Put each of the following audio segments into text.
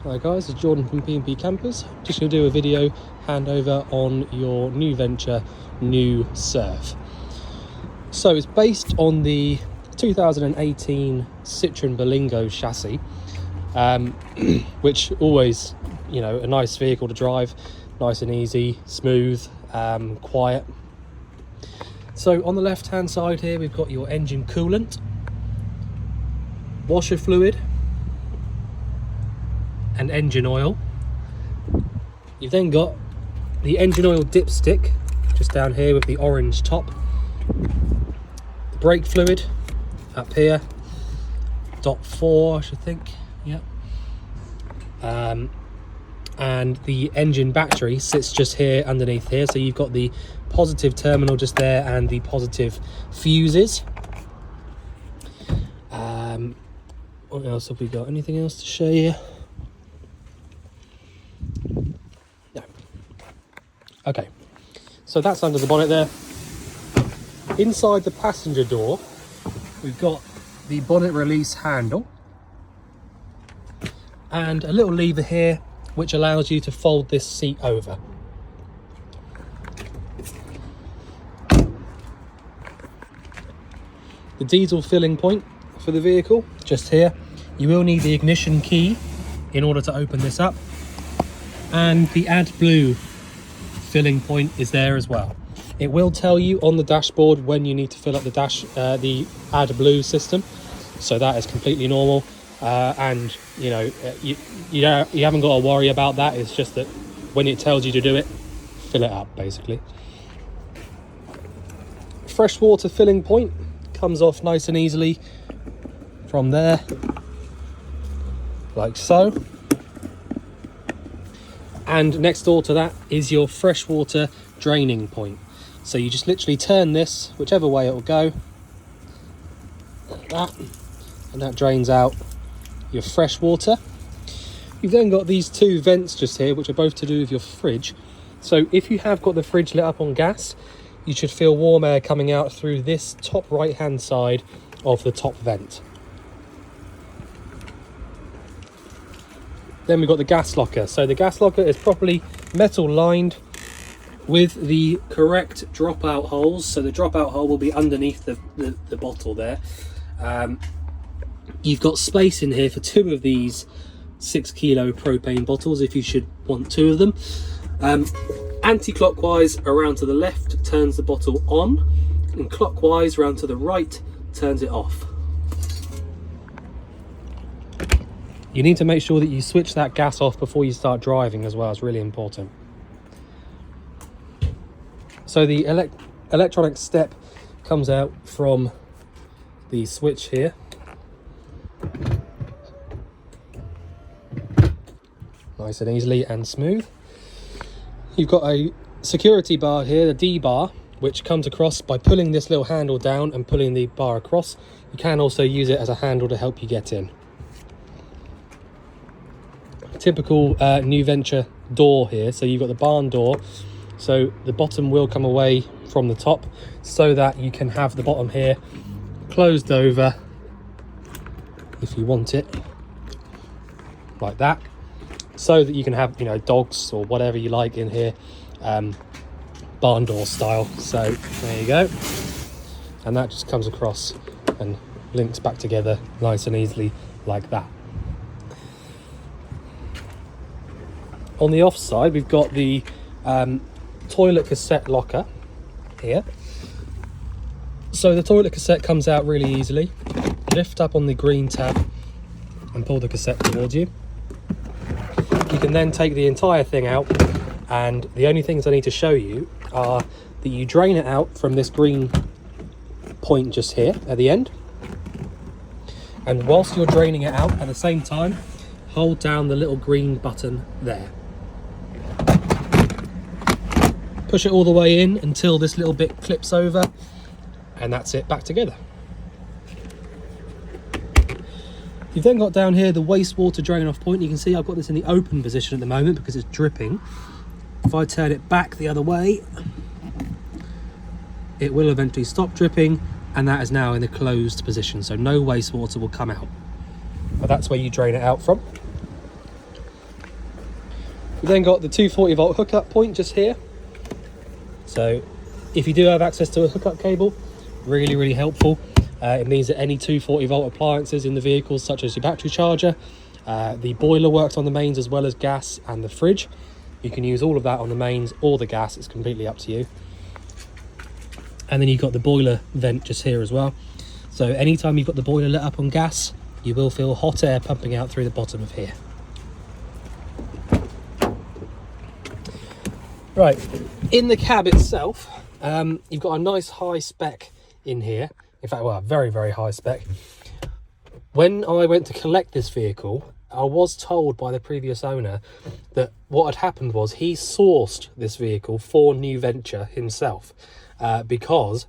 Hi guys, it's Jordan from P&P Campers. Just going to do a video handover on your new Venture Nu Surf. So it's based on the 2018 Citroen Berlingo chassis, which always, you know, a nice vehicle to drive, nice and easy, smooth, quiet. So on the left hand side here we've got your engine coolant, washer fluid and engine oil. You've then got the engine oil dipstick just down here with the orange top, the brake fluid up here, .4 I should think, yep. And the engine battery sits just here underneath here, so you've got the positive terminal just there and the positive fuses. What else have we got? Anything else to show you? No. Okay, so that's under the bonnet there. Inside the passenger door we've got the bonnet release handle and a little lever here which allows you to fold this seat over. The diesel filling point for the vehicle just here. You will need the ignition key in order to open this up, and the AdBlue filling point is there as well. It will tell you on the dashboard when you need to fill up the the AdBlue system, so that is completely normal. And you know, you haven't got to worry about that. It's just that when it tells you to do it, fill it up basically. Freshwater filling point comes off nice and easily from there, like so. And next door to that is your freshwater draining point. So you just literally turn this whichever way it will go, like that, and that drains out your fresh water. You've then got these two vents just here which are both to do with your fridge. So if you have got the fridge lit up on gas, you should feel warm air coming out through this top right hand side of the top vent. Then we've got the gas locker. So the gas locker is properly metal lined with the correct dropout holes. So the dropout hole will be underneath the bottle there. You've got space in here for two of these 6 kilo propane bottles if you should want two of them. Anti-clockwise around to the left turns the bottle on, and clockwise around to the right turns it off. You need to make sure that you switch that gas off before you start driving as well. It's really important. So the electronic step comes out from the switch here. Nice and easily and smooth. You've got a security bar here, the D bar, which comes across by pulling this little handle down and pulling the bar across. You can also use it as a handle to help you get in. Typical new Venture door here. So you've got the barn door, so the bottom will come away from the top so that you can have the bottom here closed over if you want it, like that, so that you can have, you know, dogs or whatever you like in here, barn door style. So there you go, and that just comes across and links back together nice and easily like that. On the off side we've got the toilet cassette locker here. So the toilet cassette comes out really easily. Lift up on the green tab and pull the cassette towards you. You can then take the entire thing out, and the only things I need to show you are that you drain it out from this green point just here at the end, and whilst you're draining it out at the same time, hold down the little green button there. Push it all the way in until this little bit clips over, and that's it, back together. You've then got down here the wastewater drain off point. You can see I've got this in the open position at the moment because it's dripping. If I turn it back the other way, it will eventually stop dripping, and that is now in the closed position, so no wastewater will come out. But that's where you drain it out from. We've then got the 240 volt hookup point just here. So if you do have access to a hookup cable, really helpful. It means that any 240 volt appliances in the vehicles, such as your battery charger, the boiler works on the mains as well as gas, and the fridge, you can use all of that on the mains or the gas. It's completely up to you. And then you've got the boiler vent just here as well. So anytime you've got the boiler lit up on gas, you will feel hot air pumping out through the bottom of here. Right, in the cab itself, you've got a nice high spec in here. In fact, well, very high spec. When I went to collect this vehicle, I was told by the previous owner that what had happened was he sourced this vehicle for New Venture himself, because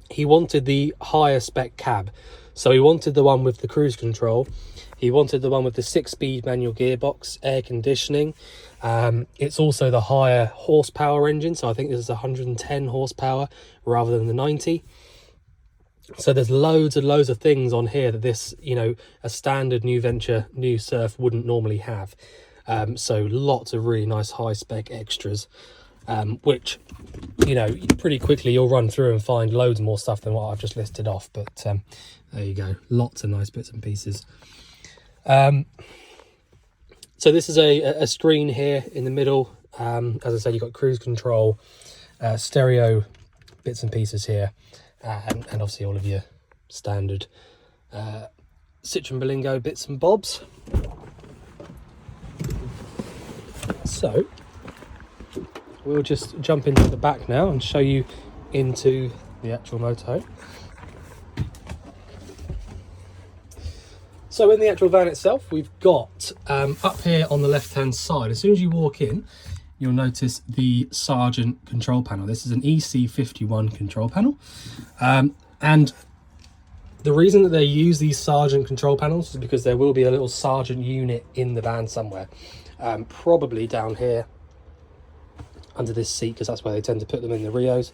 he wanted the higher spec cab. So he wanted the one with the cruise control, he wanted the one with the 6-speed manual gearbox, air conditioning. It's also the higher horsepower engine, so I think this is 110 horsepower rather than the 90. So there's loads and loads of things on here that this, you know, a standard New Venture Nu Surf wouldn't normally have. So lots of really nice high spec extras, which, you know, pretty quickly you'll run through and find loads more stuff than what I've just listed off. But there you go, lots of nice bits and pieces. So this is a screen here in the middle. As I said, you've got cruise control, stereo bits and pieces here, and obviously all of your standard Citroen Berlingo bits and bobs. So we'll just jump into the back now and show you into the actual motorhome. So in the actual van itself, we've got up here on the left hand side, as soon as you walk in, you'll notice the Sargent control panel. This is an EC51 control panel, and the reason that they use these Sargent control panels is because there will be a little Sargent unit in the van somewhere, probably down here under this seat, because that's where they tend to put them in the Rios,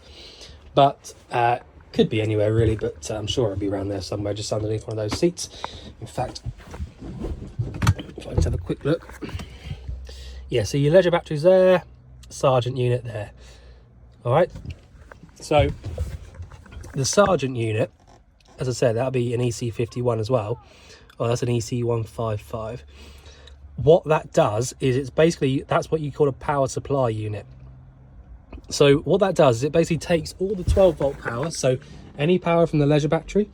but could be anywhere really, but I'm sure it'll be around there somewhere, just underneath one of those seats. In fact, if I just have a quick look, yeah, so your leisure batteries there, Sargent unit there. All right, so the Sargent unit, as I said, that'll be an EC51 as well. Oh, that's an EC155. What that does is it's basically, that's what you call a power supply unit. So what that does is it basically takes all the 12 volt power, so any power from the leisure battery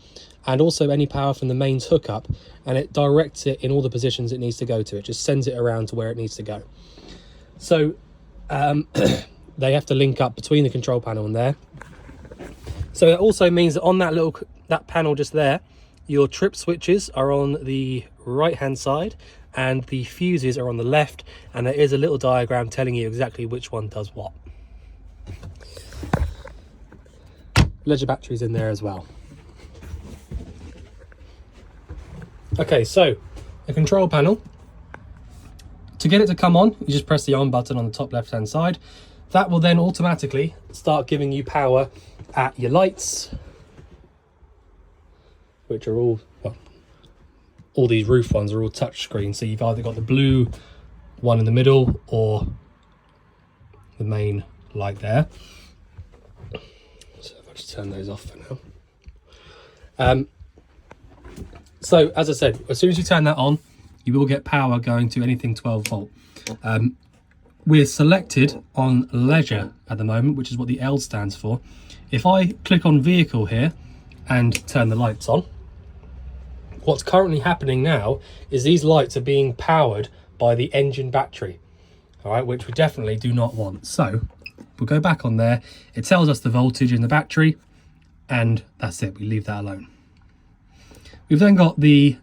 and also any power from the mains hookup, and it directs it in all the positions it needs to go to. It just sends it around to where it needs to go. So they have to link up between the control panel and there. So it also means that on that panel just there, your trip switches are on the right hand side and the fuses are on the left, and there is a little diagram telling you exactly which one does what. Leisure batteries in there as well. Okay, so the control panel, to get it to come on, you just press the on button on the top left hand side. That will then automatically start giving you power at your lights, which are all, well, all these roof ones are all touch screen, so you've either got the blue one in the middle or the main light there. So if I just turn those off for now. So as I said, as soon as you turn that on, you will get power going to anything 12 volt. We're selected on leisure at the moment, which is what the L stands for. If I click on vehicle here and turn the lights on, what's currently happening now is these lights are being powered by the engine battery, all right, which we definitely do not want. So we'll go back on there. It tells us the voltage in the battery, and that's it. We leave that alone. We've then got the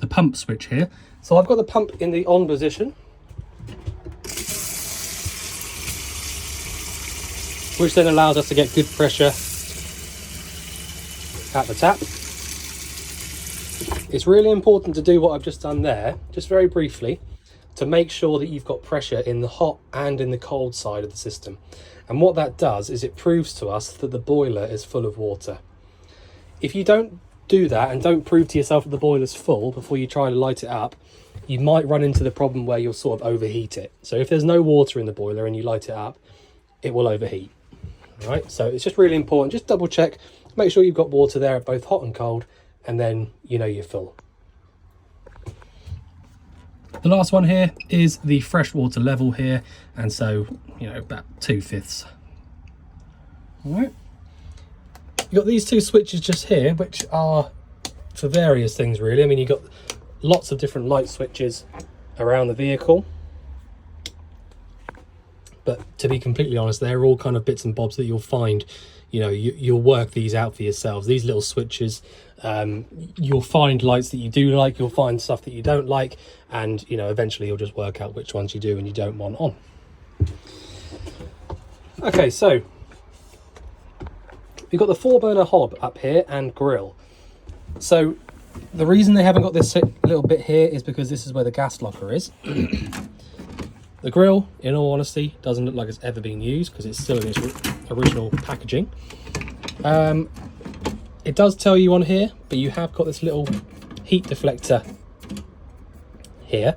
pump switch here. So I've got the pump in the on position, which then allows us to get good pressure at the tap. It's really important to do what I've just done there, just very briefly, to make sure that you've got pressure in the hot and in the cold side of the system. And what that does is it proves to us that the boiler is full of water. If you don't do that and don't prove to yourself that the boiler's full before you try to light it up, you might run into the problem where you'll sort of overheat it. So if there's no water in the boiler and you light it up, it will overheat. All right, so it's just really important, just double check, make sure you've got water there at both hot and cold, and then you know you're full. The last one here is the freshwater level here, and so, you know, about 2/5. All right. You've got these two switches just here, which are for various things really. I mean, you've got lots of different light switches around the vehicle. But to be completely honest, they're all kind of bits and bobs that you'll find, you know, you'll work these out for yourselves. These little switches, you'll find lights that you do like, you'll find stuff that you don't like, and, you know, eventually you'll just work out which ones you do and you don't want on. Okay, so we've got the 4-burner hob up here and grill. So the reason they haven't got this little bit here is because this is where the gas locker is. The grill, in all honesty, doesn't look like it's ever been used because it's still in its original packaging. It does tell you on here, but you have got this little heat deflector here.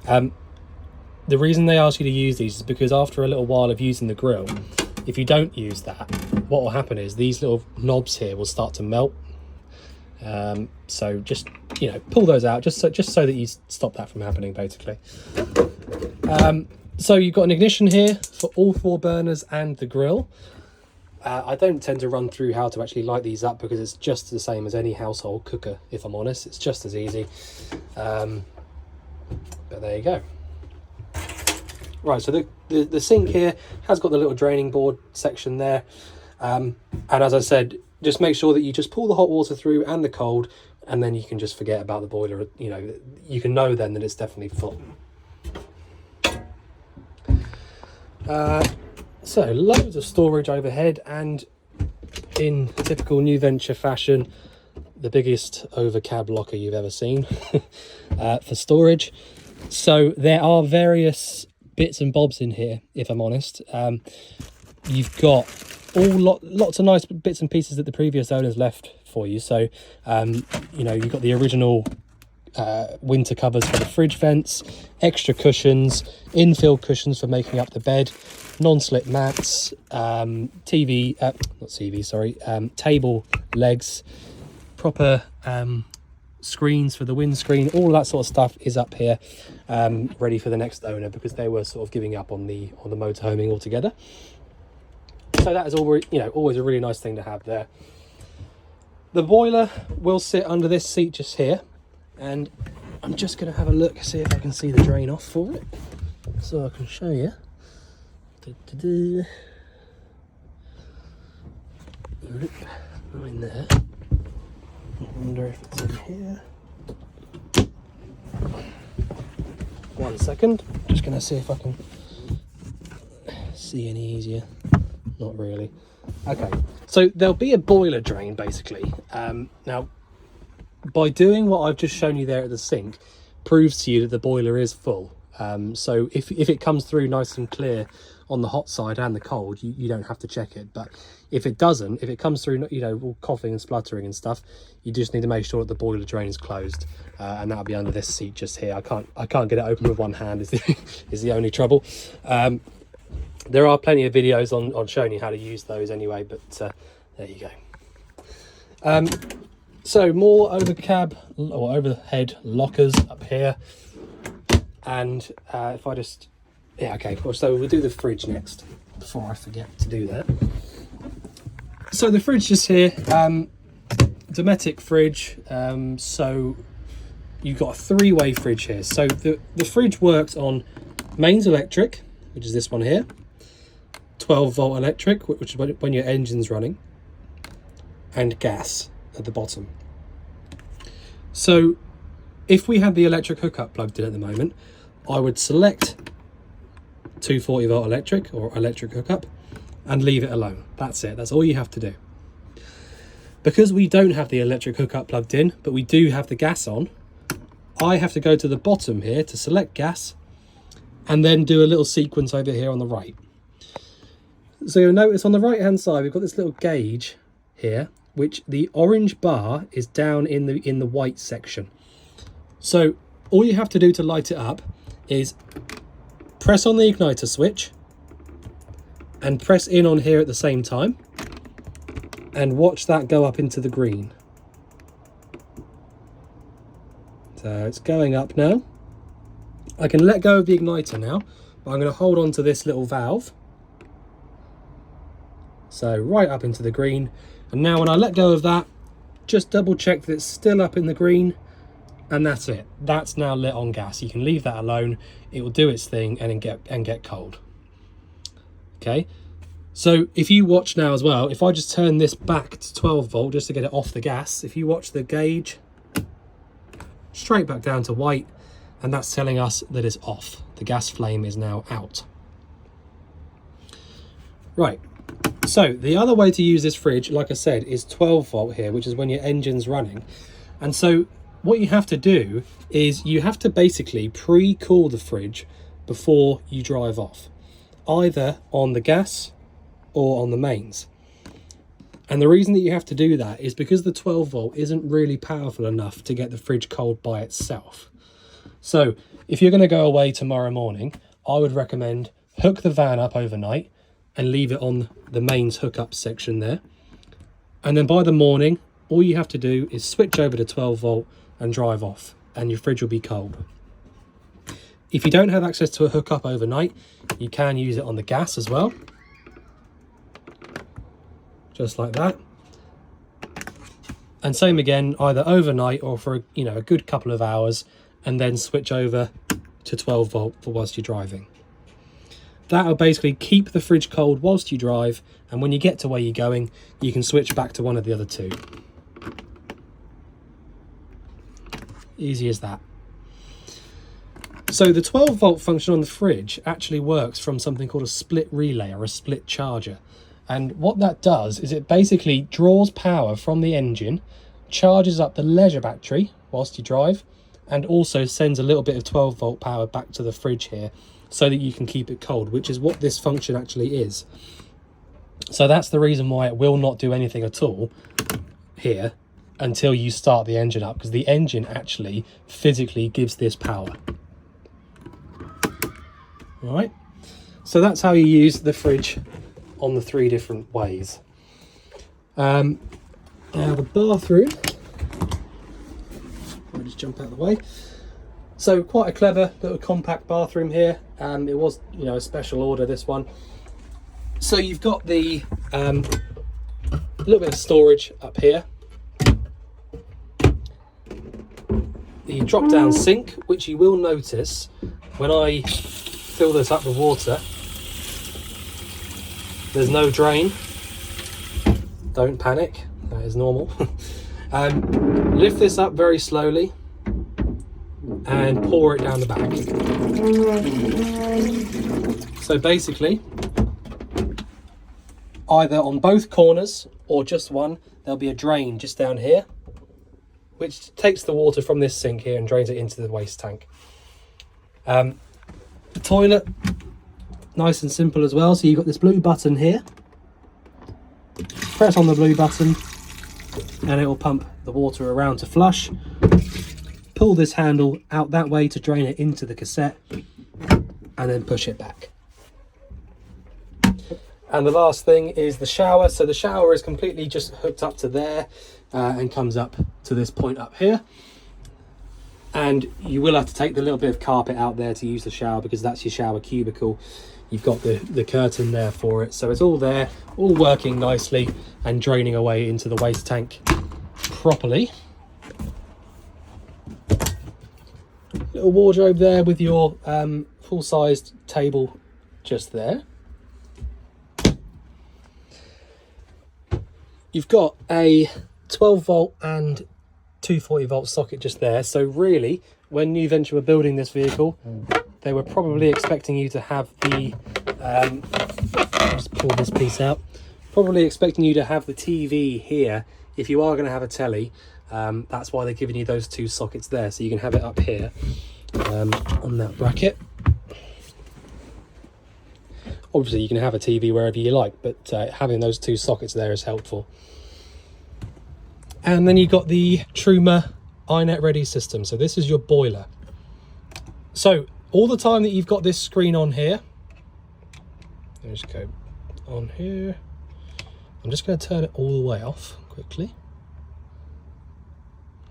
The reason they ask you to use these is because after a little while of using the grill, if you don't use that, what will happen is these little knobs here will start to melt. So just, you know, pull those out just so that you stop that from happening, basically. So you've got an ignition here for all 4 burners and the grill. I don't tend to run through how to actually light these up because it's just the same as any household cooker, if I'm honest. It's just as easy. But there you go. Right, so the sink here has got the little draining board section there. And as I said, just make sure that you just pull the hot water through and the cold, and then you can just forget about the boiler. You know, you can know then that it's definitely full. So loads of storage overhead, and in typical New Venture fashion, the biggest over cab locker you've ever seen for storage. So there are various bits and bobs in here, if I'm honest. You've got lots of nice bits and pieces that the previous owners left for you. So you know, you've got the original winter covers for the fridge vents, extra cushions, infill cushions for making up the bed, non-slip mats, table legs, proper screens for the windscreen. All that sort of stuff is up here, ready for the next owner, because they were sort of giving up on the motorhoming altogether. So that is always, you know, always a really nice thing to have there. The boiler will sit under this seat just here, and I'm just going to have a look, see if I can see the drain off for it, so I can show you. In there. I wonder if it's in here. One second, just going to see if I can see any easier. Not really. Okay, so there'll be a boiler drain basically. Now, by doing what I've just shown you there at the sink, proves to you that the boiler is full. So if it comes through nice and clear on the hot side and the cold, you don't have to check it. But if it doesn't, if it comes through, you know, all coughing and spluttering and stuff, you just need to make sure that the boiler drain is closed, and that'll be under this seat just here. I can't get it open with one hand is the only trouble. There are plenty of videos on showing you how to use those anyway, but there you go. So more overcab or overhead lockers up here, and if I just, yeah, okay, so we'll do the fridge next before I forget to do that. So the fridge is here, Dometic fridge. So you've got a 3-way fridge here. So the fridge works on mains electric, which is this one here, 12-volt electric, which is when your engine's running, and gas at the bottom. So if we had the electric hookup plugged in at the moment, I would select 240-volt electric or electric hookup and leave it alone. That's it. That's all you have to do. Because we don't have the electric hookup plugged in, but we do have the gas on, I have to go to the bottom here to select gas and then do a little sequence over here on the right. So you'll notice on the right hand side we've got this little gauge here, which the orange bar is down in the white section. So all you have to do to light it up is press on the igniter switch and press in on here at the same time, and watch that go up into the green. So it's going up now. I can let go of the igniter now, but I'm going to hold on to this little valve. So right up into the green. And now when I let go of that, just double check that it's still up in the green, and that's it. That's now lit on gas. You can leave that alone. It will do its thing and get cold. Okay. So if you watch now as well, if I just turn this back to 12 volt just to get it off the gas, if you watch the gauge, straight back down to white, and that's telling us that it's off. The gas flame is now out. Right, so the other way to use this fridge, like I said, is 12 volt here, which is when your engine's running. And so what you have to do is you have to basically pre-cool the fridge before you drive off, either on the gas or on the mains. And the reason that you have to do that is because the 12 volt isn't really powerful enough to get the fridge cold by itself. So if you're going to go away tomorrow morning, I would recommend hook the van up overnight and leave it on the mains hookup section there. And then by the morning, all you have to do is switch over to 12 volt and drive off, and your fridge will be cold. If you don't have access to a hookup overnight, you can use it on the gas as well. Just like that. And same again, either overnight or for a good couple of hours, and then switch over to 12 volt for whilst you're driving. That'll basically keep the fridge cold whilst you drive, and when you get to where you're going, you can switch back to one of the other two. Easy as that. So the 12 volt function on the fridge actually works from something called a split relay or a split charger. And what that does is it basically draws power from the engine, charges up the leisure battery whilst you drive, and also sends a little bit of 12 volt power back to the fridge here so that you can keep it cold, which is what this function actually is. So that's the reason why it will not do anything at all here until you start the engine up, because the engine actually physically gives this power. All right, so that's how you use the fridge on the 3 different ways. Now the bathroom, I'll just jump out of the way. So quite a clever little compact bathroom here. It was, a special order, this one. So you've got the little bit of storage up here. The drop down sink, which you will notice when I fill this up with water, there's no drain. Don't panic, that is normal. Lift this up very slowly and pour it down the back. So basically, either on both corners or just one, there'll be a drain just down here, which takes the water from this sink here and drains it into the waste tank. The toilet, nice and simple as well. So you've got this blue button here. Press on the blue button and it will pump the water around to flush. Pull this handle out that way to drain it into the cassette, and then push it back. And the last thing is the shower. So the shower is completely just hooked up to there and comes up to this point up here. And you will have to take the little bit of carpet out there to use the shower, because that's your shower cubicle. You've got the curtain there for it. So it's all there, all working nicely and draining away into the waste tank properly. Little wardrobe there with your full-sized table just there. You've got a 12 volt and 240 volt socket just there. So really, when New Venture were building this vehicle, they were probably expecting you to have the just pull this piece out, probably expecting you to have the TV here if you are going to have a telly. That's why they're giving you those 2 sockets there, so you can have it up here on that bracket. Obviously you can have a TV wherever you like, but having those 2 sockets there is helpful. And then you've got the Truma iNet Ready system. So this is your boiler. So all the time that you've got this screen on here, let me just go on here. I'm just going to turn it all the way off quickly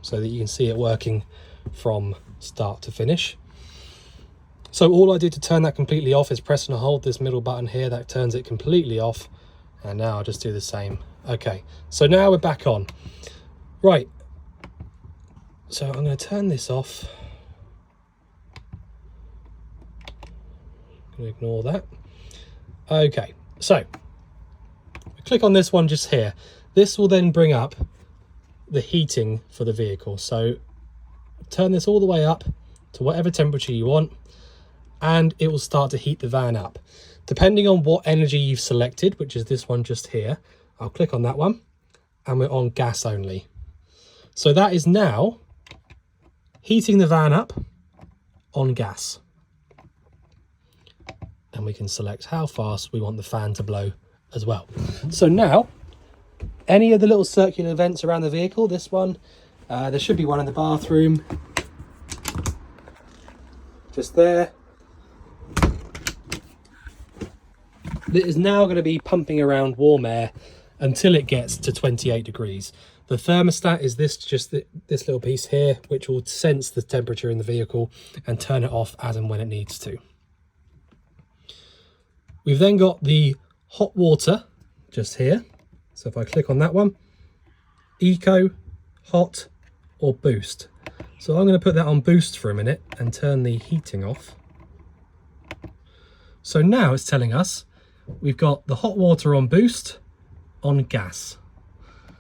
so that you can see it working from start to finish. So all I did to turn that completely off is press and hold this middle button here. That turns it completely off. And now I'll just do the same. Okay, so now we're back on. Right, so I'm going to turn this off. I'm going to ignore that. Okay, so click on this one just here. This will then bring up the heating for the vehicle. So turn this all the way up to whatever temperature you want, and it will start to heat the van up. Depending on what energy you've selected, which is this one just here, I'll click on that one, and we're on gas only. So that is now heating the van up on gas. And we can select how fast we want the fan to blow as well. So now, any of the little circular vents around the vehicle, this one, there should be one in the bathroom, just there. It is now going to be pumping around warm air until it gets to 28 degrees. The thermostat is this little piece here, which will sense the temperature in the vehicle and turn it off as and when it needs to. We've then got the hot water just here. So if I click on that one, eco, hot, or boost. So I'm going to put that on boost for a minute and turn the heating off. So now it's telling us we've got the hot water on boost on gas.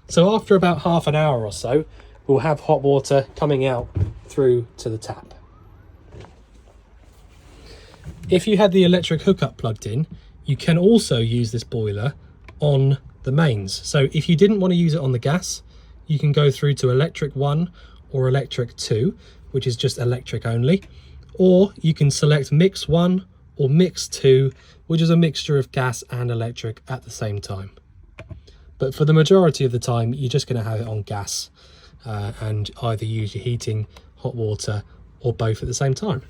So after about half an hour or so, we'll have hot water coming out through to the tap. If you had the electric hookup plugged in, you can also use this boiler on the mains. So if you didn't want to use it on the gas, you can go through to electric 1 or electric 2, which is just electric only, or you can select mix 1 or mix 2, which is a mixture of gas and electric at the same time. But for the majority of the time, you're just going to have it on gas and either use your heating, hot water, or both at the same time.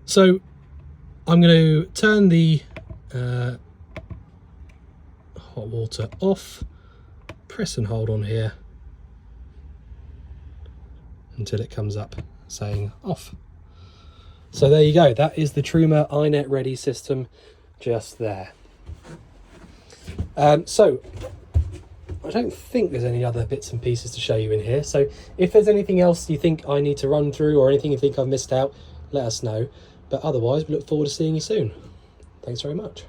So I'm going to turn the hot water off, press and hold on here until it comes up saying off. So there you go, that is the Truma iNet Ready system just there. So I don't think there's any other bits and pieces to show you in here. So if there's anything else you think I need to run through or anything you think I've missed out, let us know. But otherwise, we look forward to seeing you soon. Thanks very much.